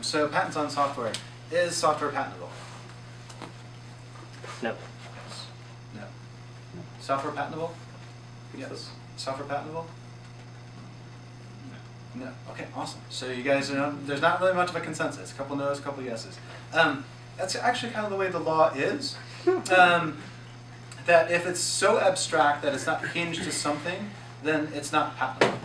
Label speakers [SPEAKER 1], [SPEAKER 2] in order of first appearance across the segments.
[SPEAKER 1] So patents on software. Is software patentable?
[SPEAKER 2] No.
[SPEAKER 1] No. Software patentable? Yes. Software patentable? No. No. Okay, awesome. So you guys, there's not really much of a consensus. A couple no's, a couple yeses. That's actually kind of the way the law is. That if it's so abstract that it's not hinged to something, then it's not patentable.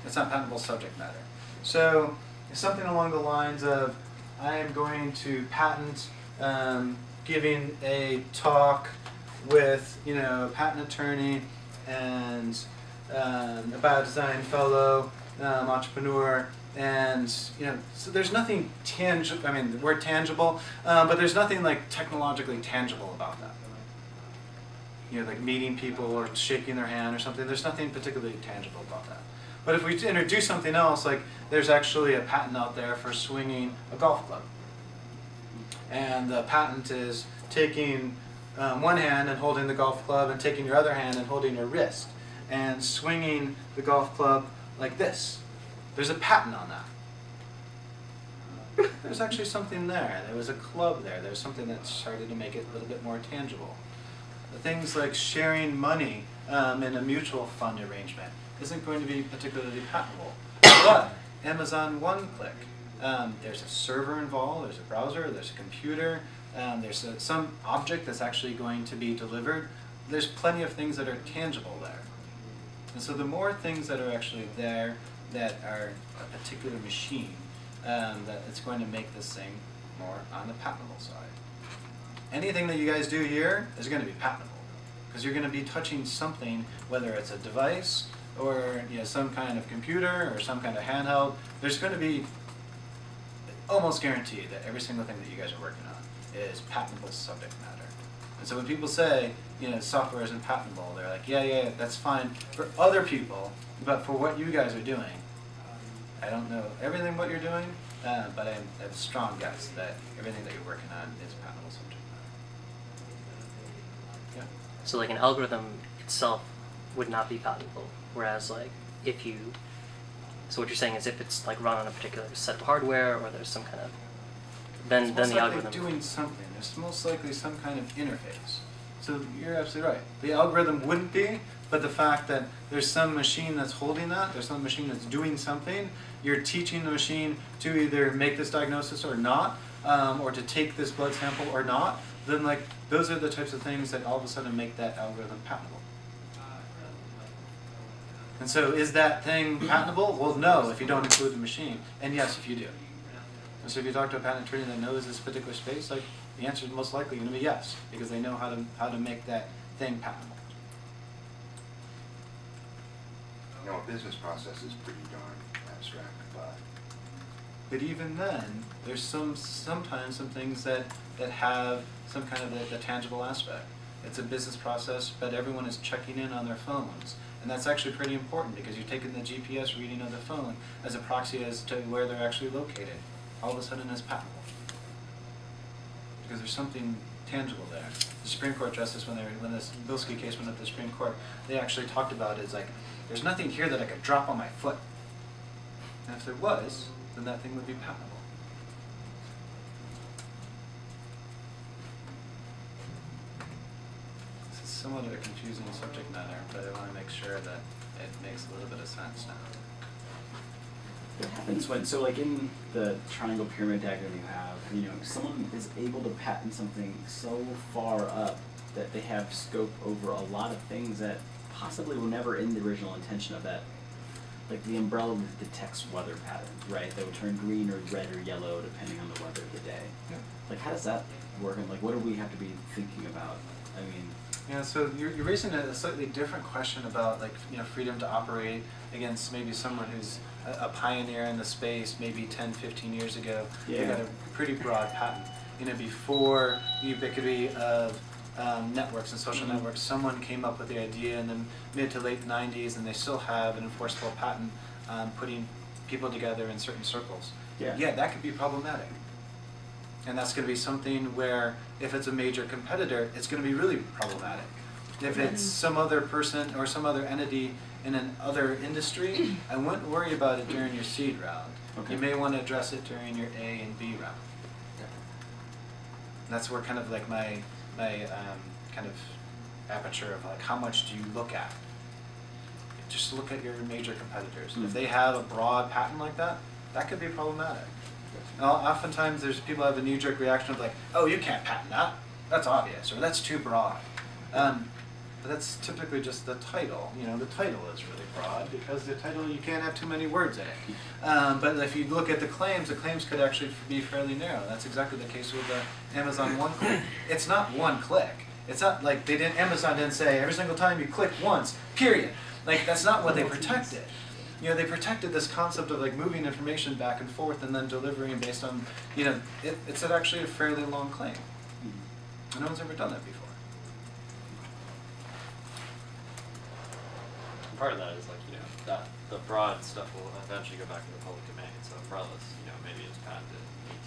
[SPEAKER 1] It's not patentable subject matter. So something along the lines of, I am going to patent giving a talk with, a patent attorney and a biodesign fellow, entrepreneur, and so there's nothing tangible. I mean, the word tangible, but there's nothing like technologically tangible about that. Like meeting people or shaking their hand or something. There's nothing particularly tangible about that. But if we introduce something else, like there's actually a patent out there for swinging a golf club, and the patent is taking one hand and holding the golf club, and taking your other hand and holding your wrist, and swinging the golf club like this. There's a patent on that. There's actually something there. There was a club there. There's something that started to make it a little bit more tangible. The things like sharing money in a mutual fund arrangement isn't going to be particularly patentable. But Amazon one-click, there's a server involved, there's a browser, there's a computer, there's some object that's actually going to be delivered. There's plenty of things that are tangible there. And so the more things that are actually there that are a particular machine, that it's going to make this thing more on the patentable side. Anything that you guys do here is going to be patentable, because you're going to be touching something, whether it's a device or some kind of computer or some kind of handheld. There's going to be almost guaranteed that every single thing that you guys are working on is patentable subject matter. And so when people say software isn't patentable, they're like, yeah, that's fine for other people, but for what you guys are doing, I don't know everything what you're doing, but I have a strong guess that everything that you're working on is patentable subject matter. Yeah.
[SPEAKER 2] So like an algorithm itself would not be patentable, whereas like if you, so what you're saying is if it's like run on a particular set of hardware or there's some kind of, then the algorithm.
[SPEAKER 1] Doing something. There's most likely some kind of interface. So you're absolutely right. The algorithm wouldn't be, but the fact that there's some machine that's holding that, there's some machine that's doing something, you're teaching the machine to either make this diagnosis or not, or to take this blood sample or not, then like those are the types of things that all of a sudden make that algorithm patentable. And so is that thing patentable? Well, no, if you don't include the machine. And yes, if you do. And so if you talk to a patent attorney that knows this particular space, like the answer is most likely going to be yes, because they know how to make that thing patentable.
[SPEAKER 3] A business process is pretty darn abstract,
[SPEAKER 1] but even then, there's sometimes some things that have some kind of the tangible aspect. It's a business process, but everyone is checking in on their phones. And that's actually pretty important, because you're taking the GPS reading of the phone as a proxy as to where they're actually located. All of a sudden it's patentable, because there's something tangible there. The Supreme Court justice, when this Bilski case went up to the Supreme Court, they actually talked about it as like, there's nothing here that I could drop on my foot. And if there was, then that thing would be patentable. This is somewhat of a confusing subject matter, but I want to make sure that it makes a little bit of sense now.
[SPEAKER 4] What happens when, so like in the triangle pyramid diagram you have, someone is able to patent something so far up that they have scope over a lot of things that possibly were never in the original intention of that. Like the umbrella that detects weather patterns, right? That would turn green or red or yellow depending on the weather of the day.
[SPEAKER 1] Yeah.
[SPEAKER 4] Like how does that work, and like what do we have to be thinking about? I mean,
[SPEAKER 1] yeah, so you're raising a slightly different question about like freedom to operate against maybe someone who's a pioneer in the space maybe 10, 15 years ago.
[SPEAKER 4] Yeah.
[SPEAKER 1] They got a pretty broad patent. Before the ubiquity of networks and social networks, someone came up with the idea in the mid to late 90s, and they still have an enforceable patent on putting people together in certain circles. Yeah, that could be problematic. And that's going to be something where, if it's a major competitor, it's going to be really problematic. If it's some other person or some other entity in an other industry, I wouldn't worry about it during your seed round.
[SPEAKER 4] Okay.
[SPEAKER 1] You may want to address it during your A and B round. And that's where kind of like my kind of aperture of like how much do you look at. Just look at your major competitors. And if they have a broad patent like that, that could be problematic. Now, oftentimes there's people have a knee-jerk reaction of like, oh, you can't patent that. That's obvious, or that's too broad. But that's typically just the title. You know, the title is really broad because the title, you can't have too many words in it. But if you look at the claims could actually be fairly narrow. That's exactly the case with the Amazon one-click. It's not one click. It's not like Amazon didn't say every single time you click once, period. Like, that's not what they protected. You know, they protected this concept of like moving information back and forth and then delivering based on, you know, it's actually a fairly long claim. And no one's ever done that before.
[SPEAKER 5] Part of that is like, you know, that the broad stuff will eventually go back to the public domain. So umbrellas, you know, maybe it's patented in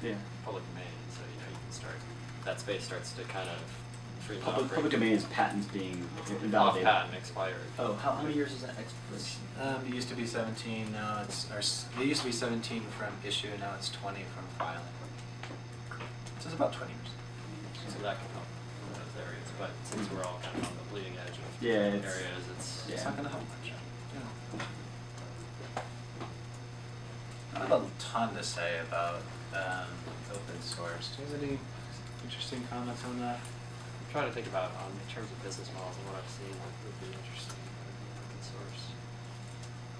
[SPEAKER 5] 1900 public domain. So, you know, you can start, that space starts to kind of freely operate.
[SPEAKER 4] Public domain is patents being
[SPEAKER 5] Off
[SPEAKER 4] invalidated.
[SPEAKER 5] patent expired.
[SPEAKER 4] Oh, how many years is that expiration?
[SPEAKER 1] It used to be 17, now it used to be 17 from issue, now it's 20 from filing. So it's about 20 years.
[SPEAKER 5] So that can help in those areas. But since we're all kind of on the bleeding edge of
[SPEAKER 4] Yeah,
[SPEAKER 5] areas,
[SPEAKER 1] It's not going to help much. Yeah. I have a ton to say about open source. Do you have any interesting comments on that?
[SPEAKER 5] I'm trying to think about in terms of business models and what I've seen that would be interesting in open source.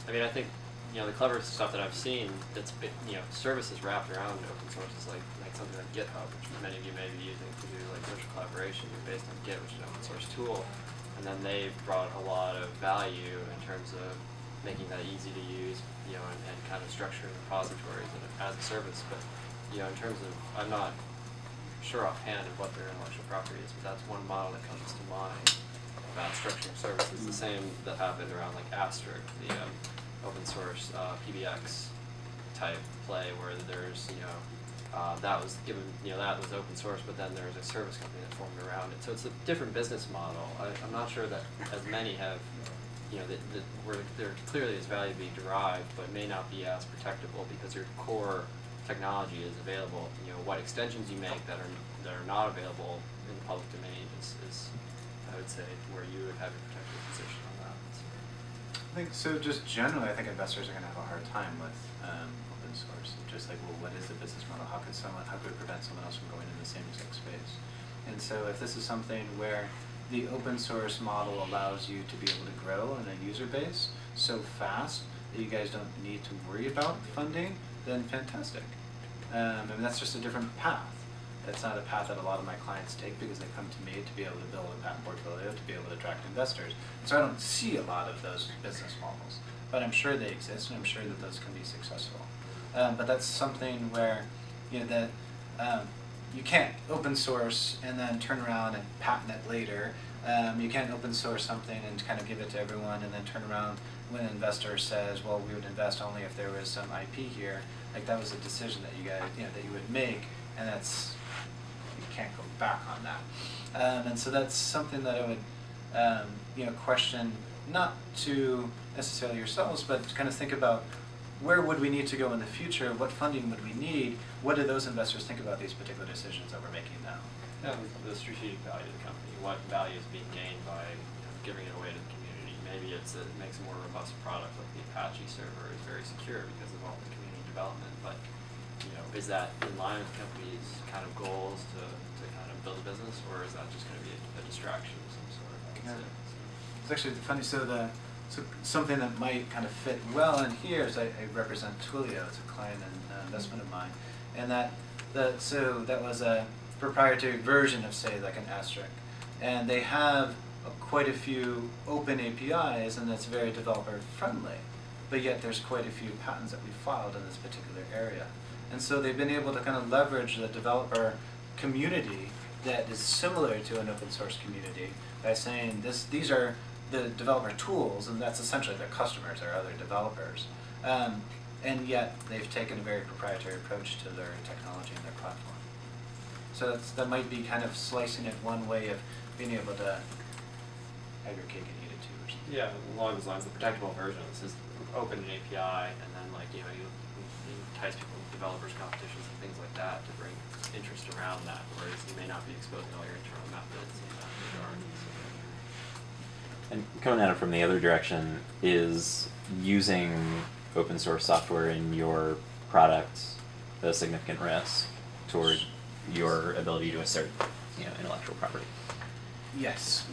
[SPEAKER 5] I mean, I think, you know, the clever stuff that I've seen that's been, you know, services wrapped around open source is like something like GitHub, which many of you may be using to do like virtual collaboration based on Git, which is an open source tool. And then they've brought a lot of value in terms of making that easy to use, you know, and kind of structuring repositories as a service. But, you know, in terms of, I'm not sure offhand of what their intellectual property is, but that's one model that comes to mind about structuring services. The same that happened around like Asterisk, the open source PBX type play where there's, you know, that was given, you know, that was open source, but then there was a service company that formed around it. So it's a different business model. I'm not sure that as many have, you know, where there clearly is value being derived, but may not be as protectable because your core technology is available. You know, what extensions you make that are not available in the public domain is I would say, where you would have a protected position on that.
[SPEAKER 1] I think so. Just generally, I think investors are going to have a hard time with open source. Just like, well, what is the business model? How could it prevent someone else from going in the same exact space? And so, if this is something where the open source model allows you to be able to grow in a user base so fast that you guys don't need to worry about funding, then fantastic. I mean, that's just a different path. That's not a path that a lot of my clients take because they come to me to be able to build a patent portfolio, to be able to attract investors. So I don't see a lot of those business models, but I'm sure they exist, and I'm sure that those can be successful. But that's something where, you know, that you can't open source and then turn around and patent it later. You can't open source something and kind of give it to everyone and then turn around when an investor says, well, we would invest only if there was some IP here. Like, that was a decision that you guys, you know, that you would make, and that's, you can't go back on that. And so that's something that I would, you know, question, not to necessarily yourselves, but to kind of think about where would we need to go in the future, what funding would we need, what do those investors think about these particular decisions that we're making now?
[SPEAKER 5] Yeah, the strategic value of the company, what value is being gained by, you know, giving it away to the community. Maybe it makes a more robust product, like the Apache server is very secure because of all the community development, but, you know, is that in line with the company's kind of goals to kind of build a business, or is that just going to be a distraction of some sort?
[SPEAKER 1] Yeah. It's actually funny, so something that might kind of fit well in here is I represent Twilio. It's a client and investment of mine, and that was a proprietary version of, say, like an Asterisk, and they have quite a few open APIs, and it's very developer friendly, but yet there's quite a few patents that we filed in this particular area, and so they've been able to kind of leverage the developer community that is similar to an open source community by saying these are the developer tools, and that's essentially their customers, their other developers. And yet they've taken a very proprietary approach to their technology and their platform. So that might be kind of slicing it one way of being able to have your cake and eat it too. version.
[SPEAKER 5] Yeah, along those lines, the protectable versions is open an API, and then like you entice people with developers competitions and things like that to bring interest around that, whereas you may not be exposing all your internal methods in that regard.
[SPEAKER 6] And coming at it from the other direction, is using open source software in your product a significant risk toward your ability to assert, intellectual property?
[SPEAKER 1] Yes.